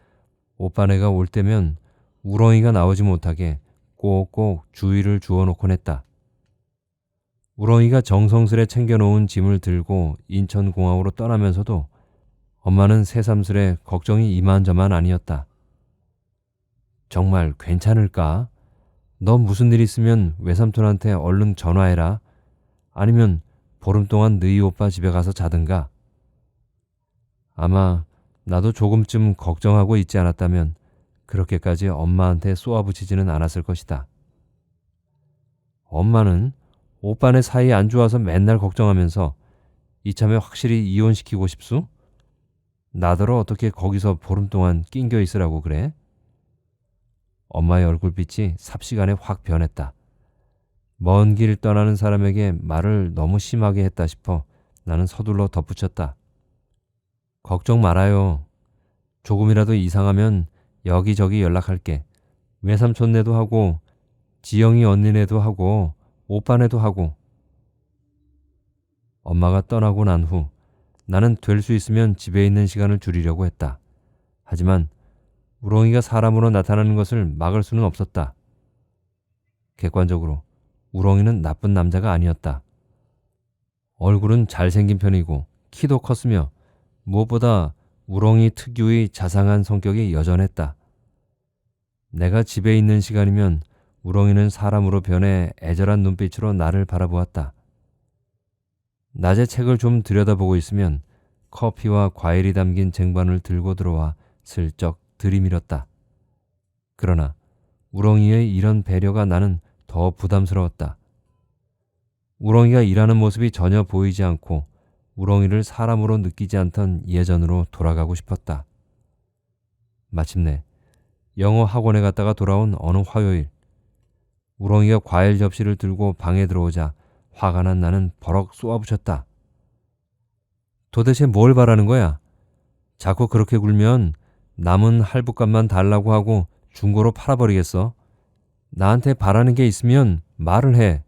오빠네가 올 때면 우렁이가 나오지 못하게 꼭꼭 주의를 주어놓곤 했다. 우렁이가 정성스레 챙겨놓은 짐을 들고 인천공항으로 떠나면서도 엄마는 새삼스레 걱정이 이만저만 아니었다. 정말 괜찮을까? 너 무슨 일 있으면 외삼촌한테 얼른 전화해라. 아니면 보름 동안 너희 오빠 집에 가서 자든가. 아마 나도 조금쯤 걱정하고 있지 않았다면 그렇게까지 엄마한테 쏘아붙이지는 않았을 것이다. 엄마는 오빠네 사이 안 좋아서 맨날 걱정하면서 이참에 확실히 이혼시키고 싶수? 나더러 어떻게 거기서 보름 동안 낑겨 있으라고 그래? 엄마의 얼굴빛이 삽시간에 확 변했다. 먼 길 떠나는 사람에게 말을 너무 심하게 했다 싶어 나는 서둘러 덧붙였다. 걱정 말아요. 조금이라도 이상하면 여기저기 연락할게. 외삼촌네도 하고 지영이 언니네도 하고 오빠네도 하고. 엄마가 떠나고 난 후 나는 될 수 있으면 집에 있는 시간을 줄이려고 했다. 하지만 우렁이가 사람으로 나타나는 것을 막을 수는 없었다. 객관적으로 우렁이는 나쁜 남자가 아니었다. 얼굴은 잘생긴 편이고 키도 컸으며 무엇보다 우렁이 특유의 자상한 성격이 여전했다. 내가 집에 있는 시간이면 우렁이는 사람으로 변해 애절한 눈빛으로 나를 바라보았다. 낮에 책을 좀 들여다보고 있으면 커피와 과일이 담긴 쟁반을 들고 들어와 슬쩍 들이밀었다. 그러나 우렁이의 이런 배려가 나는 더 부담스러웠다. 우렁이가 일하는 모습이 전혀 보이지 않고 우렁이를 사람으로 느끼지 않던 예전으로 돌아가고 싶었다. 마침내 영어 학원에 갔다가 돌아온 어느 화요일, 우렁이가 과일 접시를 들고 방에 들어오자 화가 난 나는 버럭 쏘아붙였다. 도대체 뭘 바라는 거야? 자꾸 그렇게 굴면 남은 할부값만 달라고 하고 중고로 팔아버리겠어. 나한테 바라는 게 있으면 말을 해.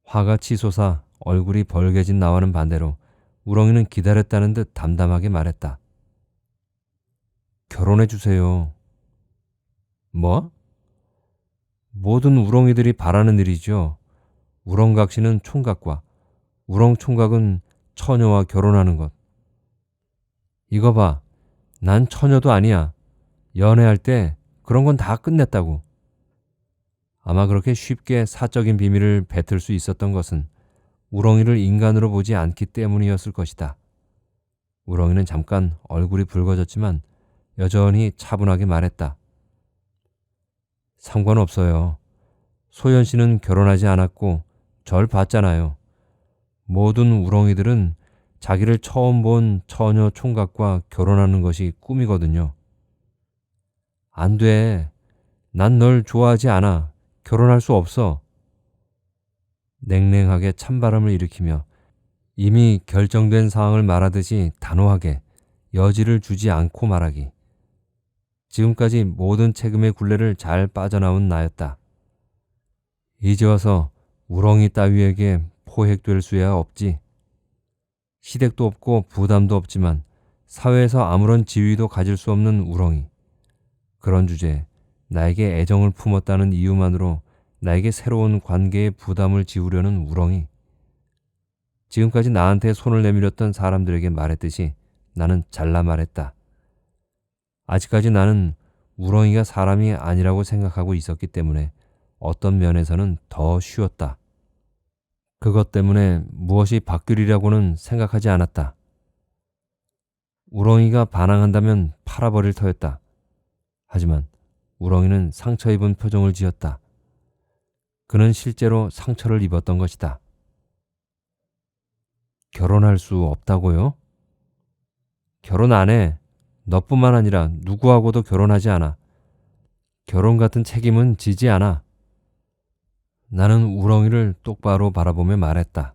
화가 치솟아 얼굴이 벌개진 나와는 반대로 우렁이는 기다렸다는 듯 담담하게 말했다. 결혼해 주세요. 뭐? 모든 우렁이들이 바라는 일이죠. 우렁각시는 총각과 우렁총각은 처녀와 결혼하는 것. 이거 봐. 난 처녀도 아니야. 연애할 때 그런 건 다 끝냈다고. 아마 그렇게 쉽게 사적인 비밀을 뱉을 수 있었던 것은 우렁이를 인간으로 보지 않기 때문이었을 것이다. 우렁이는 잠깐 얼굴이 붉어졌지만 여전히 차분하게 말했다. 상관없어요. 소연 씨는 결혼하지 않았고 절 봤잖아요. 모든 우렁이들은 자기를 처음 본 처녀 총각과 결혼하는 것이 꿈이거든요. 안 돼. 난 널 좋아하지 않아. 결혼할 수 없어. 냉랭하게 찬바람을 일으키며 이미 결정된 사항을 말하듯이 단호하게 여지를 주지 않고 말하기. 지금까지 모든 책임의 굴레를 잘 빠져나온 나였다. 이제 와서 우렁이 따위에게 포획될 수야 없지. 시댁도 없고 부담도 없지만 사회에서 아무런 지위도 가질 수 없는 우렁이. 그런 주제에 나에게 애정을 품었다는 이유만으로 나에게 새로운 관계의 부담을 지우려는 우렁이. 지금까지 나한테 손을 내밀었던 사람들에게 말했듯이 나는 잘라 말했다. 아직까지 나는 우렁이가 사람이 아니라고 생각하고 있었기 때문에 어떤 면에서는 더 쉬웠다. 그것 때문에 무엇이 바뀌리라고는 생각하지 않았다. 우렁이가 반항한다면 팔아버릴 터였다. 하지만 우렁이는 상처 입은 표정을 지었다. 그는 실제로 상처를 입었던 것이다. 결혼할 수 없다고요? 결혼 안 해. 너뿐만 아니라 누구하고도 결혼하지 않아. 결혼 같은 책임은 지지 않아. 나는 우렁이를 똑바로 바라보며 말했다.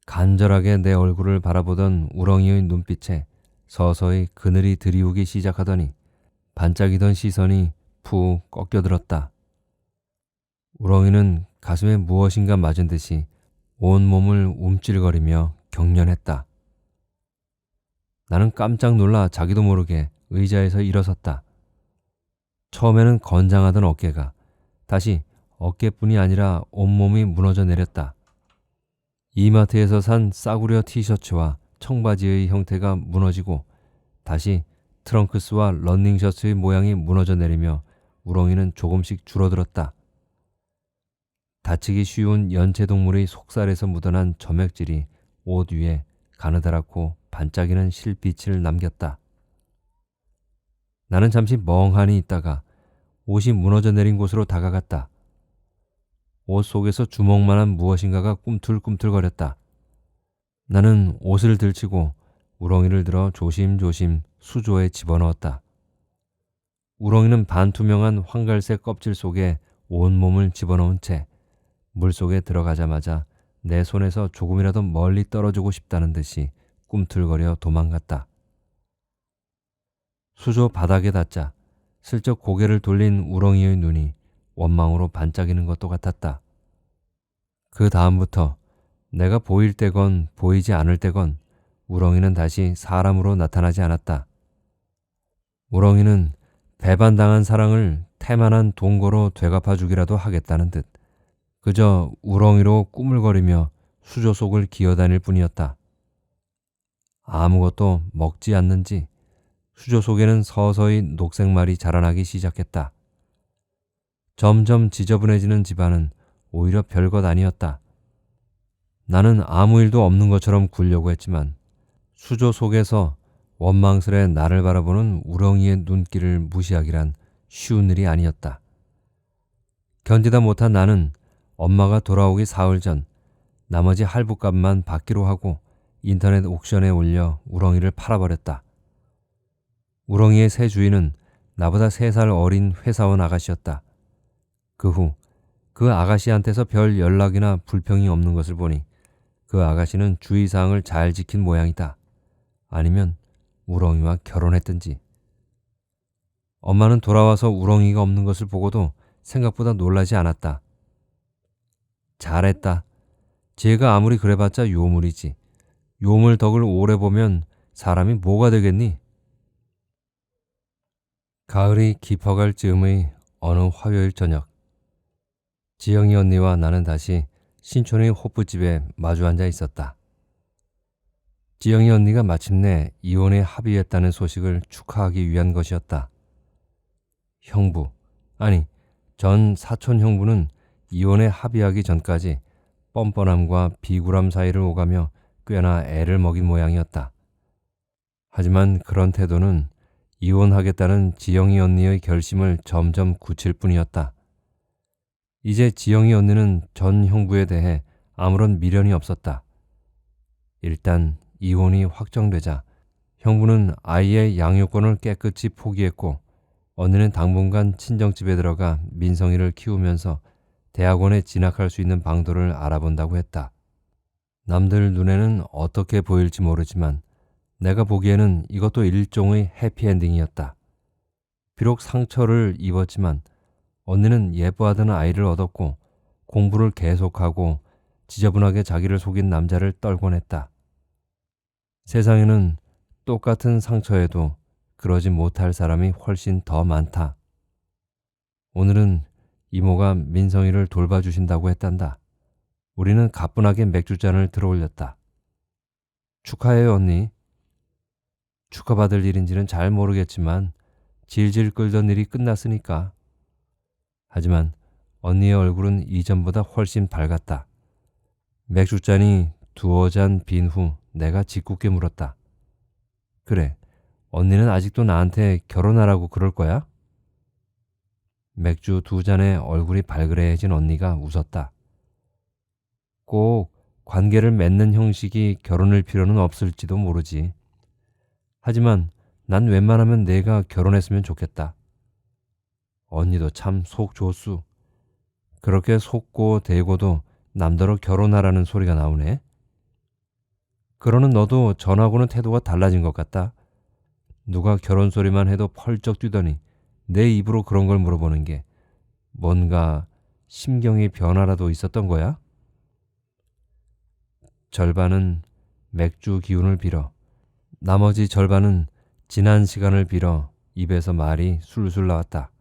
간절하게 내 얼굴을 바라보던 우렁이의 눈빛에 서서히 그늘이 드리우기 시작하더니 반짝이던 시선이 푹 꺾여들었다. 우렁이는 가슴에 무엇인가 맞은 듯이 온몸을 움찔거리며 경련했다. 나는 깜짝 놀라 자기도 모르게 의자에서 일어섰다. 처음에는 건장하던 어깨가 다시 어깨뿐이 아니라 온몸이 무너져 내렸다. 이마트에서 산 싸구려 티셔츠와 청바지의 형태가 무너지고 다시 트렁크스와 러닝셔츠의 모양이 무너져 내리며 우렁이는 조금씩 줄어들었다. 다치기 쉬운 연체동물의 속살에서 묻어난 점액질이 옷 위에 가느다랗고 반짝이는 실빛을 남겼다. 나는 잠시 멍하니 있다가 옷이 무너져 내린 곳으로 다가갔다. 옷 속에서 주먹만한 무엇인가가 꿈틀꿈틀거렸다. 나는 옷을 들치고 우렁이를 들어 조심조심 수조에 집어넣었다. 우렁이는 반투명한 황갈색 껍질 속에 온몸을 집어넣은 채 물속에 들어가자마자 내 손에서 조금이라도 멀리 떨어지고 싶다는 듯이 꿈틀거려 도망갔다. 수조 바닥에 닿자 슬쩍 고개를 돌린 우렁이의 눈이 원망으로 반짝이는 것도 같았다. 그 다음부터 내가 보일 때건 보이지 않을 때건 우렁이는 다시 사람으로 나타나지 않았다. 우렁이는 배반당한 사랑을 태만한 동거로 되갚아주기라도 하겠다는 듯 그저 우렁이로 꾸물거리며 수조 속을 기어다닐 뿐이었다. 아무것도 먹지 않는지 수조 속에는 서서히 녹색말이 자라나기 시작했다. 점점 지저분해지는 집안은 오히려 별것 아니었다. 나는 아무 일도 없는 것처럼 굴려고 했지만 수조 속에서 원망스레 나를 바라보는 우렁이의 눈길을 무시하기란 쉬운 일이 아니었다. 견디다 못한 나는 엄마가 돌아오기 사흘 전 나머지 할부값만 받기로 하고 인터넷 옥션에 올려 우렁이를 팔아버렸다. 우렁이의 새 주인은 나보다 3살 어린 회사원 아가씨였다. 그 후 그 아가씨한테서 별 연락이나 불평이 없는 것을 보니 그 아가씨는 주의사항을 잘 지킨 모양이다. 아니면 우렁이와 결혼했든지. 엄마는 돌아와서 우렁이가 없는 것을 보고도 생각보다 놀라지 않았다. 잘했다. 쟤가 아무리 그래봤자 요물이지. 요물 덕을 오래 보면 사람이 뭐가 되겠니? 가을이 깊어갈 즈음의 어느 화요일 저녁, 지영이 언니와 나는 다시 신촌의 호프집에 마주 앉아 있었다. 지영이 언니가 마침내 이혼에 합의했다는 소식을 축하하기 위한 것이었다. 형부, 아니 전 사촌 형부는 이혼에 합의하기 전까지 뻔뻔함과 비굴함 사이를 오가며 꽤나 애를 먹인 모양이었다. 하지만 그런 태도는 이혼하겠다는 지영이 언니의 결심을 점점 굳힐 뿐이었다. 이제 지영이 언니는 전 형부에 대해 아무런 미련이 없었다. 일단 이혼이 확정되자 형부는 아이의 양육권을 깨끗이 포기했고 언니는 당분간 친정집에 들어가 민성이를 키우면서 대학원에 진학할 수 있는 방도를 알아본다고 했다. 남들 눈에는 어떻게 보일지 모르지만 내가 보기에는 이것도 일종의 해피엔딩이었다. 비록 상처를 입었지만 언니는 예뻐하던 아이를 얻었고 공부를 계속하고 지저분하게 자기를 속인 남자를 떨곤 했다. 세상에는 똑같은 상처에도 그러지 못할 사람이 훨씬 더 많다. 오늘은 이모가 민성이를 돌봐주신다고 했단다. 우리는 가뿐하게 맥주잔을 들어올렸다. 축하해요, 언니. 축하받을 일인지는 잘 모르겠지만 질질 끌던 일이 끝났으니까. 하지만 언니의 얼굴은 이전보다 훨씬 밝았다. 맥주잔이 두어 잔 빈 후 내가 짓궂게 물었다. 그래, 언니는 아직도 나한테 결혼하라고 그럴 거야? 맥주 2잔에 얼굴이 발그레해진 언니가 웃었다. 꼭 관계를 맺는 형식이 결혼일 필요는 없을지도 모르지. 하지만 난 웬만하면 내가 결혼했으면 좋겠다. 언니도 참 속 좋수. 그렇게 속고 대고도 남더러 결혼하라는 소리가 나오네. 그러는 너도 전하고는 태도가 달라진 것 같다. 누가 결혼 소리만 해도 펄쩍 뛰더니 내 입으로 그런 걸 물어보는 게 뭔가 심경의 변화라도 있었던 거야? 절반은 맥주 기운을 빌어 나머지 절반은 지난 시간을 빌어 입에서 말이 술술 나왔다.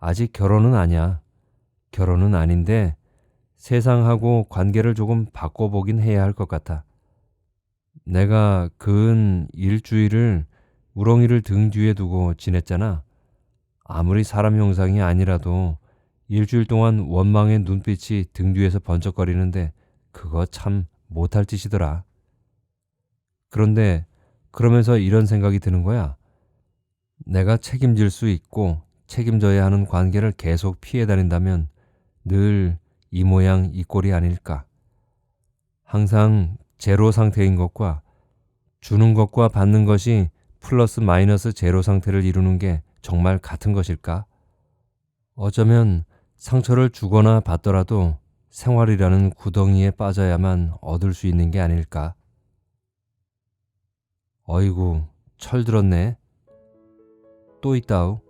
아직 결혼은 아니야. 결혼은 아닌데 세상하고 관계를 조금 바꿔보긴 해야 할 것 같아. 내가 근 일주일을 우렁이를 등 뒤에 두고 지냈잖아. 아무리 사람 형상이 아니라도 일주일 동안 원망의 눈빛이 등 뒤에서 번쩍거리는데 그거 참 못할 짓이더라. 그런데 그러면서 이런 생각이 드는 거야. 내가 책임질 수 있고 책임져야 하는 관계를 계속 피해 다닌다면 늘 이 모양 이 꼴이 아닐까. 항상 제로 상태인 것과 주는 것과 받는 것이 플러스 마이너스 제로 상태를 이루는 게 정말 같은 것일까? 어쩌면 상처를 주거나 받더라도 생활이라는 구덩이에 빠져야만 얻을 수 있는 게 아닐까? 어이구, 철들었네. 또 있다우.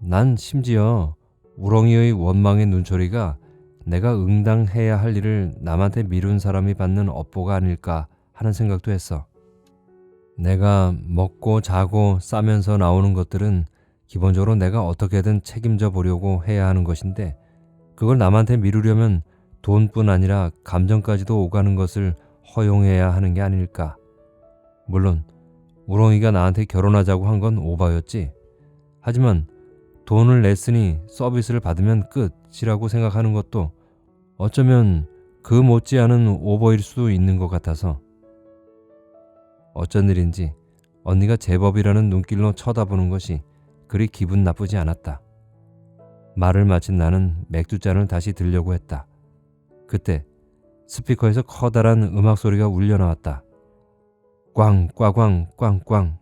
난 심지어 우렁이의 원망의 눈초리가 내가 응당해야 할 일을 남한테 미룬 사람이 받는 업보가 아닐까 하는 생각도 했어. 내가 먹고 자고 싸면서 나오는 것들은 기본적으로 내가 어떻게든 책임져 보려고 해야 하는 것인데 그걸 남한테 미루려면 돈뿐 아니라 감정까지도 오가는 것을 허용해야 하는 게 아닐까. 물론 우렁이가 나한테 결혼하자고 한 건 오바였지. 하지만 돈을 냈으니 서비스를 받으면 끝이라고 생각하는 것도 어쩌면 그 못지않은 오버일 수도 있는 것 같아서 어쩐 일인지 언니가 제법이라는 눈길로 쳐다보는 것이 그리 기분 나쁘지 않았다. 말을 마친 나는 맥주잔을 다시 들려고 했다. 그때 스피커에서 커다란 음악 소리가 울려 나왔다. 꽝, 꽝꽝, 꽝꽝,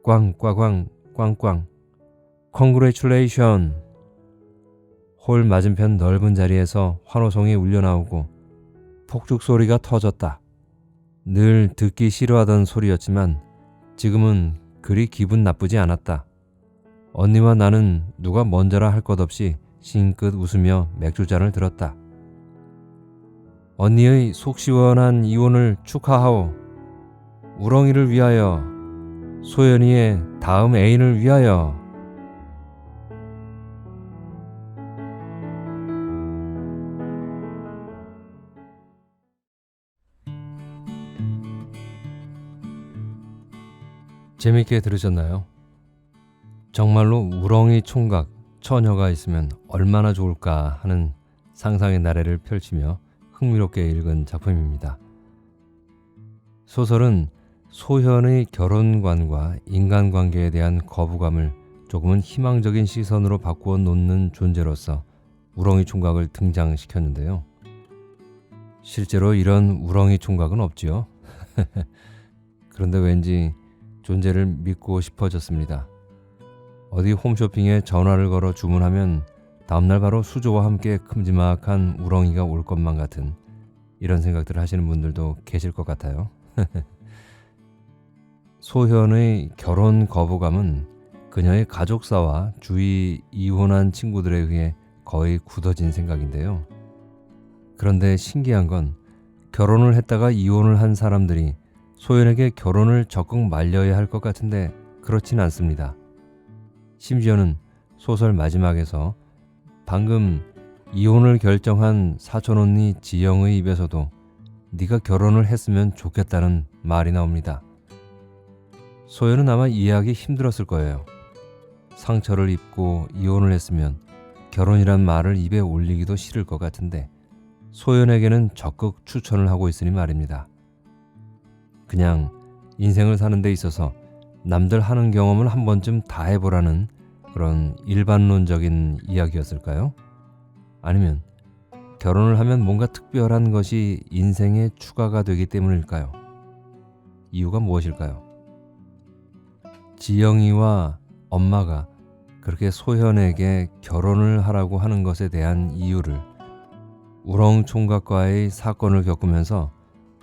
꽝꽝. Congratulation. 홀 맞은편 넓은 자리에서 환호성이 울려 나오고 폭죽 소리가 터졌다. 늘 듣기 싫어하던 소리였지만 지금은 그리 기분 나쁘지 않았다. 언니와 나는 누가 먼저라 할 것 없이 싱긋 웃으며 맥주잔을 들었다. 언니의 속 시원한 이혼을 축하하오. 우렁이를 위하여, 소연이의 다음 애인을 위하여. 재밌게 들으셨나요? 정말로 우렁이 총각, 처녀가 있으면 얼마나 좋을까 하는 상상의 나래를 펼치며 흥미롭게 읽은 작품입니다. 소설은 소현의 결혼관과 인간관계에 대한 거부감을 조금은 희망적인 시선으로 바꾸어 놓는 존재로서 우렁이 총각을 등장시켰는데요. 실제로 이런 우렁이 총각은 없지요. 그런데 왠지 존재를 믿고 싶어졌습니다. 어디 홈쇼핑에 전화를 걸어 주문하면 다음날 바로 수조와 함께 큼지막한 우렁이가 올 것만 같은 이런 생각들을 하시는 분들도 계실 것 같아요. 소현의 결혼 거부감은 그녀의 가족사와 주위 이혼한 친구들에 의해 거의 굳어진 생각인데요. 그런데 신기한 건 결혼을 했다가 이혼을 한 사람들이 소연에게 결혼을 적극 말려야 할 것 같은데 그렇진 않습니다. 심지어는 소설 마지막에서 방금 이혼을 결정한 사촌언니 지영의 입에서도 네가 결혼을 했으면 좋겠다는 말이 나옵니다. 소연은 아마 이해하기 힘들었을 거예요. 상처를 입고 이혼을 했으면 결혼이란 말을 입에 올리기도 싫을 것 같은데 소연에게는 적극 추천을 하고 있으니 말입니다. 그냥 인생을 사는 데 있어서 남들 하는 경험을 한 번쯤 다 해보라는 그런 일반론적인 이야기였을까요? 아니면 결혼을 하면 뭔가 특별한 것이 인생에 추가가 되기 때문일까요? 이유가 무엇일까요? 지영이와 엄마가 그렇게 소현에게 결혼을 하라고 하는 것에 대한 이유를 우렁총각과의 사건을 겪으면서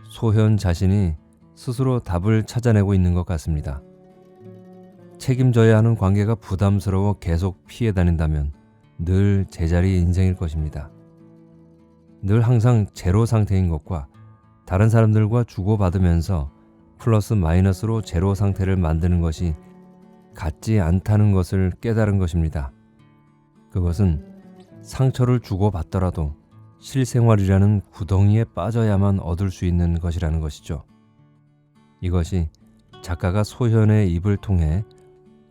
소현 자신이 스스로 답을 찾아내고 있는 것 같습니다. 책임져야 하는 관계가 부담스러워 계속 피해 다닌다면 늘 제자리 인생일 것입니다. 늘 항상 제로 상태인 것과 다른 사람들과 주고받으면서 플러스 마이너스로 제로 상태를 만드는 것이 같지 않다는 것을 깨달은 것입니다. 그것은 상처를 주고받더라도 실생활이라는 구덩이에 빠져야만 얻을 수 있는 것이라는 것이죠. 이것이 작가가 소현의 입을 통해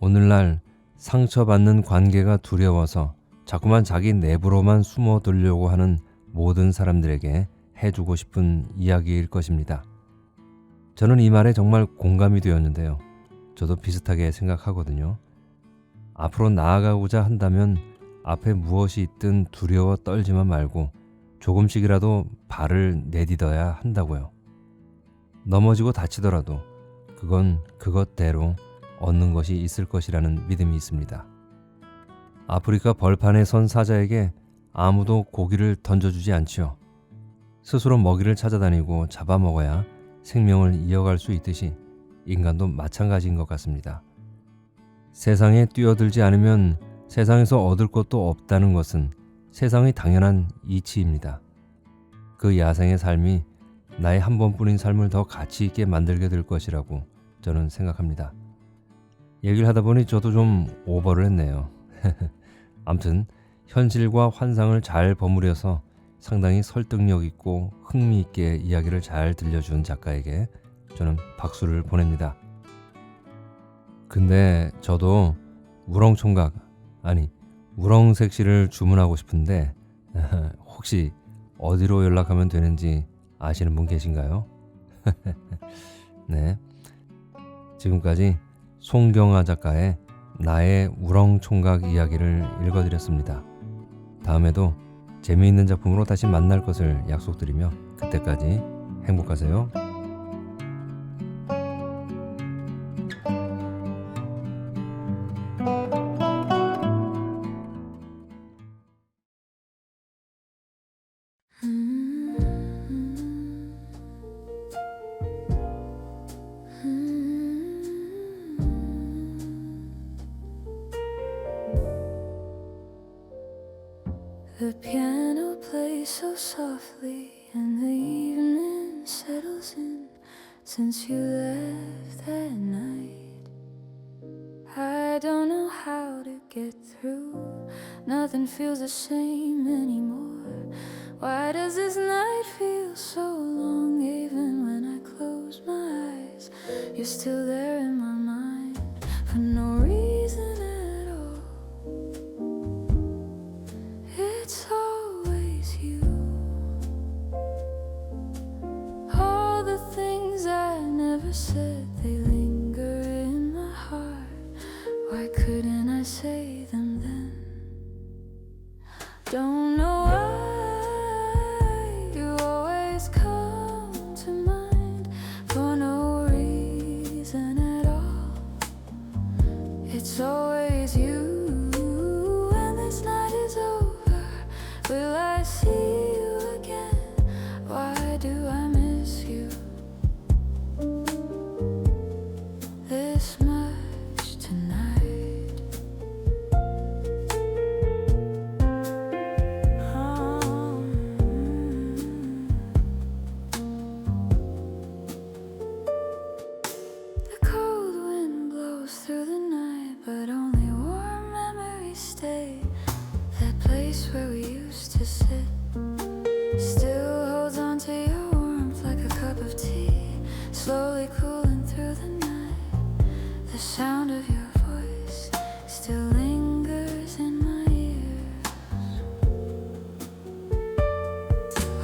오늘날 상처받는 관계가 두려워서 자꾸만 자기 내부로만 숨어들려고 하는 모든 사람들에게 해주고 싶은 이야기일 것입니다. 저는 이 말에 정말 공감이 되었는데요. 저도 비슷하게 생각하거든요. 앞으로 나아가고자 한다면 앞에 무엇이 있든 두려워 떨지만 말고 조금씩이라도 발을 내딛어야 한다고요. 넘어지고 다치더라도 그건 그것대로 얻는 것이 있을 것이라는 믿음이 있습니다. 아프리카 벌판에 선 사자에게 아무도 고기를 던져주지 않지요. 스스로 먹이를 찾아다니고 잡아먹어야 생명을 이어갈 수 있듯이 인간도 마찬가지인 것 같습니다. 세상에 뛰어들지 않으면 세상에서 얻을 것도 없다는 것은 세상의 당연한 이치입니다. 그 야생의 삶이 나의 한 번뿐인 삶을 더 가치 있게 만들게 될 것이라고 저는 생각합니다. 얘기를 하다 보니 저도 좀 오버를 했네요. 아무튼 현실과 환상을 잘 버무려서 상당히 설득력 있고 흥미있게 이야기를 잘 들려준 작가에게 저는 박수를 보냅니다. 근데 저도 우렁총각, 아니 우렁색시를 주문하고 싶은데 혹시 어디로 연락하면 되는지 아시는 분 계신가요? 네, 지금까지 송경아 작가의 나의 우렁총각 이야기를 읽어드렸습니다. 다음에도 재미있는 작품으로 다시 만날 것을 약속드리며 그때까지 행복하세요. The piano plays so softly and the evening settles in since you left that night. I don't know how to get through. Nothing feels the same anymore. Why does this night feel so long? Even when I close my eyes, you're still there in my mind for no reason at all. It's always you. All the things I never said, they linger in my heart. Why couldn't I say them then? Don't know why you always come to mind for no reason at all. It's always you. When this night is over, will I see you again? Why do I miss you this much tonight? The cold wind blows through the night, but only warm memories stay. That place where we used to sit still holds on to your warmth like a cup of tea, slowly cooling through the night. The sound of your voice still lingers in my ears.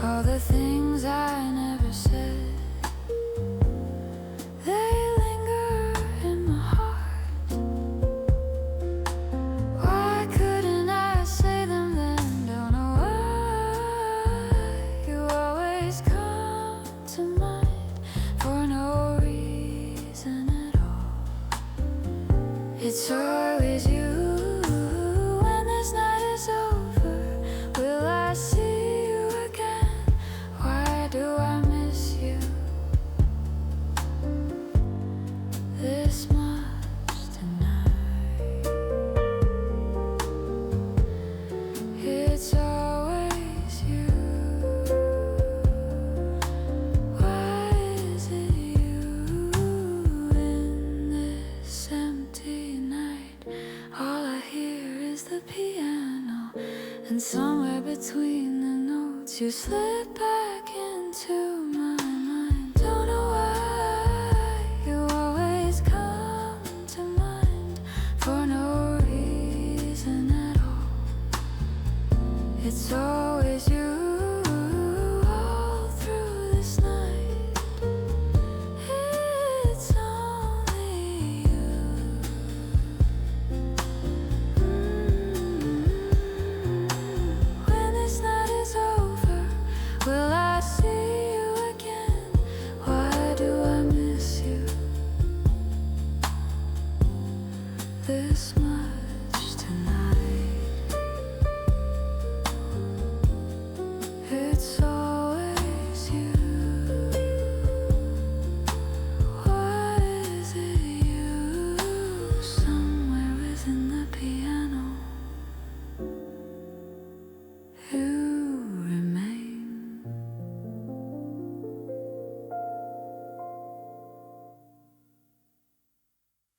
All the things I never said, they linger in my heart. Why couldn't I say them then? Don't know why you always come to mind for no reason at all. It's always you. When this night is over, will I see you again? Why do I miss you this much tonight? It's always you. Why is it you in this empty night? All I hear is the piano, and somewhere between the notes you slip back into my mind. Don't know why you always come to mind for no reason at all. It's always you all through this night. It's only you. When this night is over, will I see you again? Why do I miss you this much?